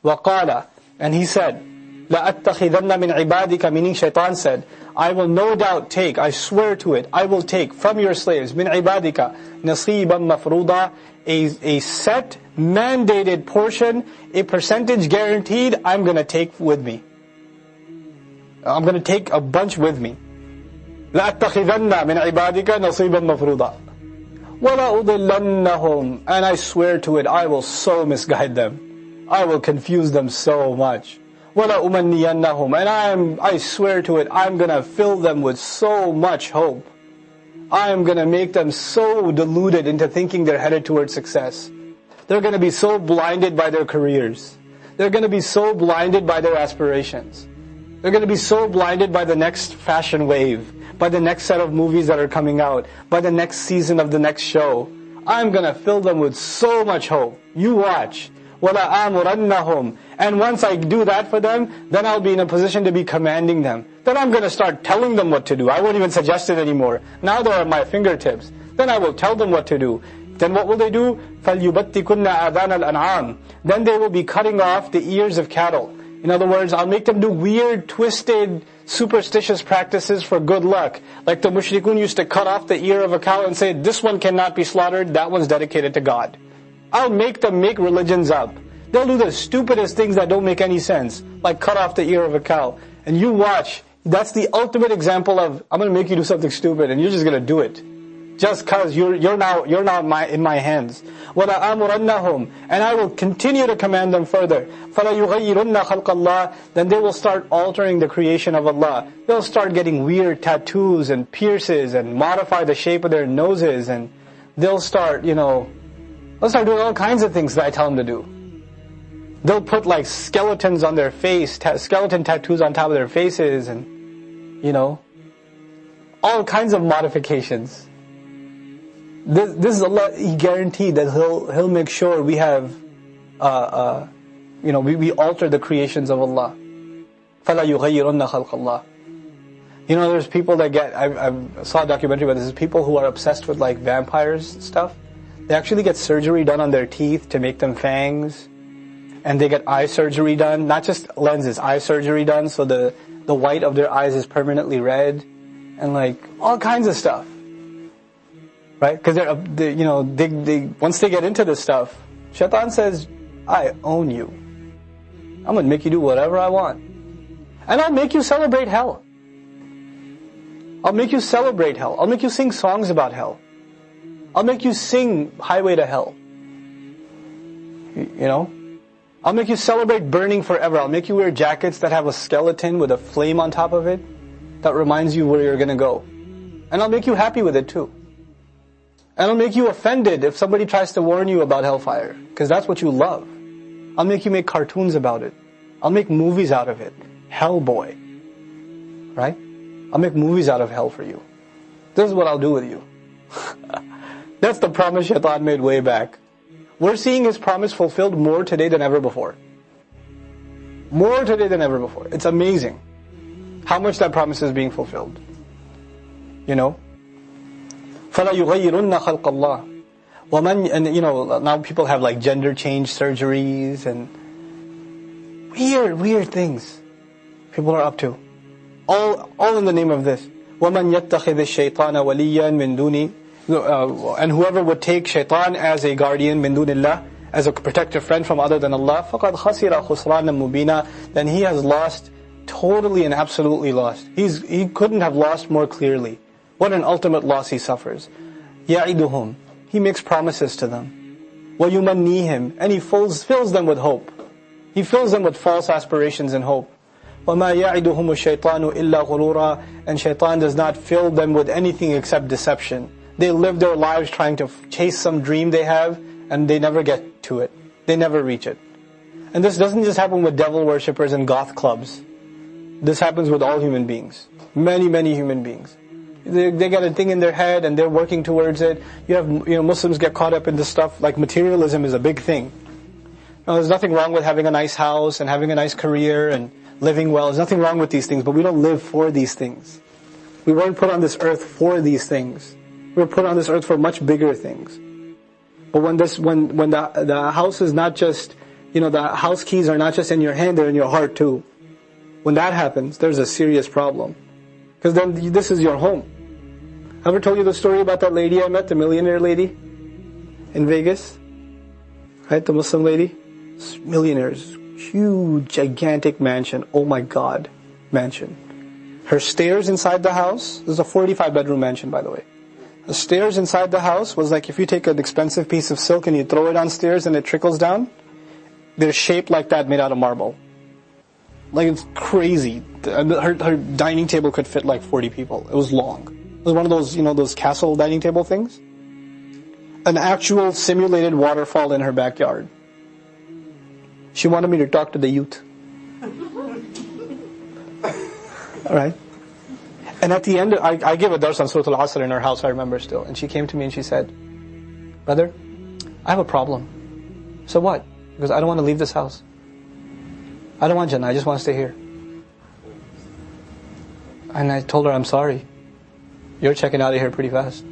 وَقَالَ, and he said, لَأَتَّخِذَنَّ مِنْ عِبَادِكَ, meaning Shaytan said, I will no doubt take, I swear to it, I will take from your slaves, مِنْ عِبَادِكَ, نَصِيبًا مَفْرُوضًا, a set, mandated portion, a percentage guaranteed, I'm going to take with me. I'm going to take a bunch with me. لَأَتَّخِذَنَّ مِنْ عِبَادِكَ نَصِيبًا مَفْرُوضًا وَلَا أُضِلَّنَّهُمْ, and I swear to it, I will so misguide them. I will confuse them so much. وَلَا أُمَنِّيَنَّهُمْ, and I swear to it, I'm going to fill them with so much hope. I am going to make them so deluded into thinking they're headed towards success. They're going to be so blinded by their careers. They're going to be so blinded by their aspirations. They're going to be so blinded by the next fashion wave, by the next set of movies that are coming out, by the next season of the next show. I'm going to fill them with so much hope. You watch. وَلَا آمُرَنَّهُمْ, and once I do that for them, then I'll be in a position to be commanding them. Then I'm going to start telling them what to do. I won't even suggest it anymore. Now they're at my fingertips. Then I will tell them what to do. Then what will they do? فَلْيُبَتِّكُنَّ آذَانَ الْأَنْعَامِ, then they will be cutting off the ears of cattle. In other words, I'll make them do weird, twisted, superstitious practices for good luck. Like the mushrikun used to cut off the ear of a cow and say, this one cannot be slaughtered, that one's dedicated to God. I'll make them make religions up. They'll do the stupidest things that don't make any sense, like cut off the ear of a cow. And you watch, that's the ultimate example of, I'm going to make you do something stupid, and you're just going to do it. Just cause you're now in my hands. وَلَا آمُرَنَّهُمْ, and I will continue to command them further. فَلَا يُغَيِّرُنَّ خَلْقَ اللَّهِ, then they will start altering the creation of Allah. They'll start getting weird tattoos and pierces and modify the shape of their noses, and they'll start, they'll start doing all kinds of things that I tell them to do. They'll put like skeletons on their face, skeleton tattoos on top of their faces, and all kinds of modifications. This is Allah, He guaranteed that He'll make sure we have, we alter the creations of Allah. فَلَا يُغَيِّرُنَّ خَلْقَ اللَّهِ. There's people that I saw a documentary about this. There's people who are obsessed with like vampires and stuff. They actually get surgery done on their teeth to make them fangs. And they get eye surgery done, not just lenses, eye surgery done, so the white of their eyes is permanently red. And like, all kinds of stuff. Right? Because they once they get into this stuff, Shaytan says, I own you. I'm going to make you do whatever I want. And I'll make you celebrate hell. I'll make you celebrate hell. I'll make you sing songs about hell. I'll make you sing Highway to Hell. I'll make you celebrate burning forever. I'll make you wear jackets that have a skeleton with a flame on top of it that reminds you where you're going to go. And I'll make you happy with it too. And I'll make you offended if somebody tries to warn you about hellfire, because that's what you love. I'll make you make cartoons about it. I'll make movies out of it. Hellboy. Right? I'll make movies out of hell for you. This is what I'll do with you. That's the promise Shaitan made way back. We're seeing his promise fulfilled more today than ever before. More today than ever before. It's amazing how much that promise is being fulfilled. فَلَا يُغَيِّرُنَّ خَلْقَ اللَّهِ وَمَنْ, and now people have like gender change surgeries and weird things people are up to. All in the name of this. وَمَنْ يَتَّخِذِ الشَّيْطَانَ وَلِيًّا مِنْ دُونِ, and whoever would take Shaytan as a guardian, min dunillah, as a protective friend from other than Allah, فَقَدْ خَسِرَ خُسْرَانًا مُبِينًا, then he has lost, totally and absolutely lost. He couldn't have lost more clearly. What an ultimate loss he suffers. يَعِدُهُمْ, he makes promises to them. وَيُمَنِّيهِمْ, and he fills them with hope. He fills them with false aspirations and hope. وَمَا يَعِدُهُمُ الشَّيْطَانُ إِلَّا غُرُورًا, and Shaytan does not fill them with anything except deception. They live their lives trying to chase some dream they have, and they never get to it. They never reach it. And this doesn't just happen with devil worshippers and goth clubs. This happens with all human beings. Many human beings. They get a thing in their head and they're working towards it. You have Muslims get caught up in this stuff, like materialism is a big thing. Now, there's nothing wrong with having a nice house and having a nice career and living well. There's nothing wrong with these things, but we don't live for these things. We weren't put on this earth for these things. We were put on this earth for much bigger things. But when the house is not just, the house keys are not just in your hand, they're in your heart too. When that happens, there's a serious problem. Because then this is your home. Ever told you the story about that lady I met, the millionaire lady in Vegas? Right, the Muslim lady? Millionaires, huge, gigantic mansion. Oh my God, mansion. Her stairs inside the house, this is a 45-bedroom mansion, by the way. The stairs inside the house was like if you take an expensive piece of silk and you throw it downstairs and it trickles down, they're shaped like that, made out of marble. Like, it's crazy. Her dining table could fit like 40 people. It was long. It was one of those, those castle dining table things. An actual simulated waterfall in her backyard. She wanted me to talk to the youth. Alright. And at the end, I gave a dars on Surah Al-Asr in her house, I remember still. And she came to me and she said, "Brother, I have a problem." So what? Because I don't want to leave this house. I don't want Jannah, I just want to stay here. And I told her, "I'm sorry. You're checking out of here pretty fast.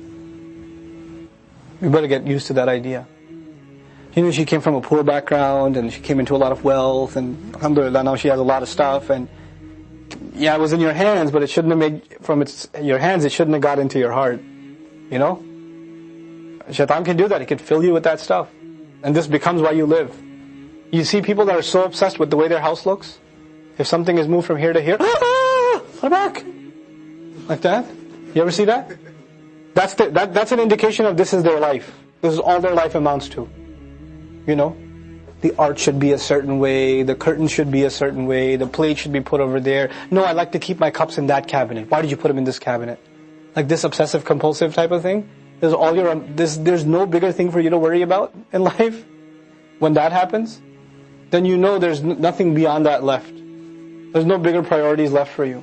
We better get used to that idea." She came from a poor background and she came into a lot of wealth, and alhamdulillah now she has a lot of stuff, and yeah, it was in your hands, but it shouldn't have made, your hands, it shouldn't have got into your heart. Shaitan can do that. He can fill you with that stuff. And this becomes why you live. You see people that are so obsessed with the way their house looks. If something is moved from here to here, put it back. Like that. You ever see that? That's an indication of this is their life. This is all their life amounts to. The art should be a certain way, the curtains should be a certain way, the plate should be put over there. No, I like to keep my cups in that cabinet. Why did you put them in this cabinet? Like this obsessive compulsive type of thing. There's no bigger thing for you to worry about in life. When that happens, then there's nothing beyond that left. There's no bigger priorities left for you.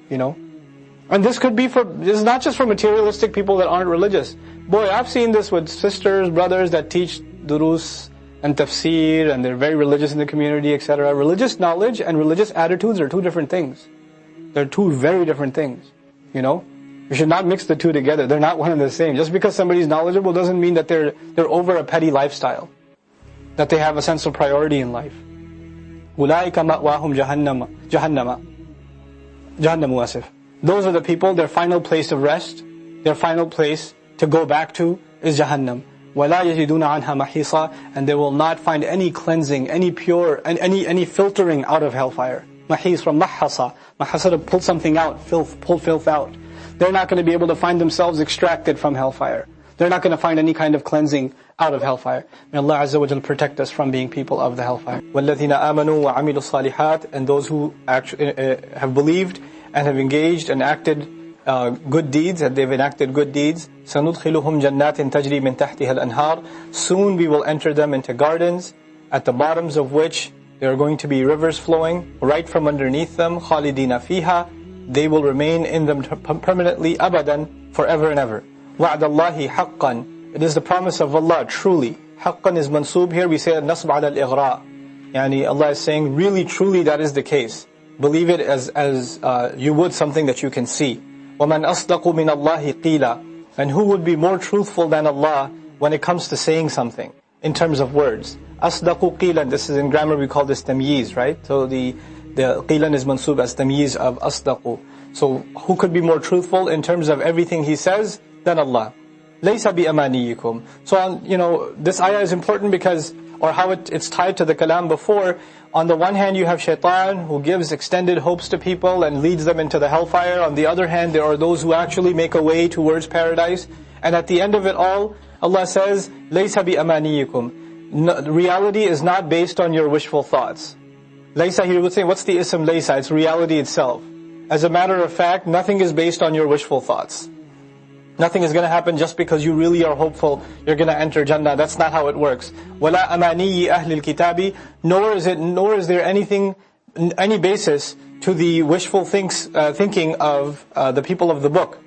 And this is not just for materialistic people that aren't religious. Boy, I've seen this with sisters, brothers that teach durus and tafseer, and they're very religious in the community, etc. Religious knowledge and religious attitudes are two different things. They're two very different things. You should not mix the two together. They're not one and the same. Just because somebody's knowledgeable doesn't mean that they're over a petty lifestyle, that they have a sense of priority in life. أُولَٰئِكَ مَأْوَاهُمْ جَهَنَّمُ asif. Those are the people, their final place of rest, their final place to go back to is Jahannam. وَلَا يَجِدُونَ عَنْهَا مَحِيصًا. And they will not find any cleansing, any pure, and any filtering out of hellfire. Mahis from mahasa. Mahasa, to pull something out, pull filth out. They're not going to be able to find themselves extracted from hellfire. They're not going to find any kind of cleansing out of hellfire. May Allah Azza wa Jalla protect us from being people of the hellfire. وَالَّذِينَ آمَنُوا وَعَمِلُوا الصَّالِحَاتِ. And those who have believed and have engaged and acted good deeds, and they've enacted good deeds. سَنُدْخِلُهُمْ جَنَّاتٍ تَجْرِي مِنْ تَحْتِهَا الْأَنْهَارِ. Soon we will enter them into gardens, at the bottoms of which there are going to be rivers flowing right from underneath them. خَالِدِينَ فِيهَا. They will remain in them permanently, abadan, forever and ever. وَعْدَ اللَّهِ حَقًّا. It is the promise of Allah, truly. حَقًّا is mansoob here, we say nasb ala al-ighra. Yani Allah is saying, really, truly that is the case. Believe it as you would something that you can see. وَمَنْ أَصْدَقُ مِنَ اللَّهِ قِيلًا. And who would be more truthful than Allah when it comes to saying something, in terms of words? أَصْدَقُ قِيلًا. This is in grammar, we call this tamyiz, right? So the qilan is mansoob as tamyiz of asdaqu. So who could be more truthful in terms of everything he says than Allah? لَيْسَ بِأَمَانِيِّكُمْ. So this ayah is important because, or how it's tied to the kalam before. On the one hand, you have Shaytan, who gives extended hopes to people and leads them into the hellfire. On the other hand, there are those who actually make a way towards paradise. And at the end of it all, Allah says, لَيْسَ بِأَمَانِيِّكُمْ. Reality is not based on your wishful thoughts. Laysa, he would say, what's the ism laysa? It's reality itself. As a matter of fact, nothing is based on your wishful thoughts. Nothing is going to happen just because you really are hopeful you're going to enter Jannah. That's not how it works. وَلَا أَمَانِيِّ أَهْلِ الْكِتَابِ. Nor is there any basis to the wishful thinking of the people of the book.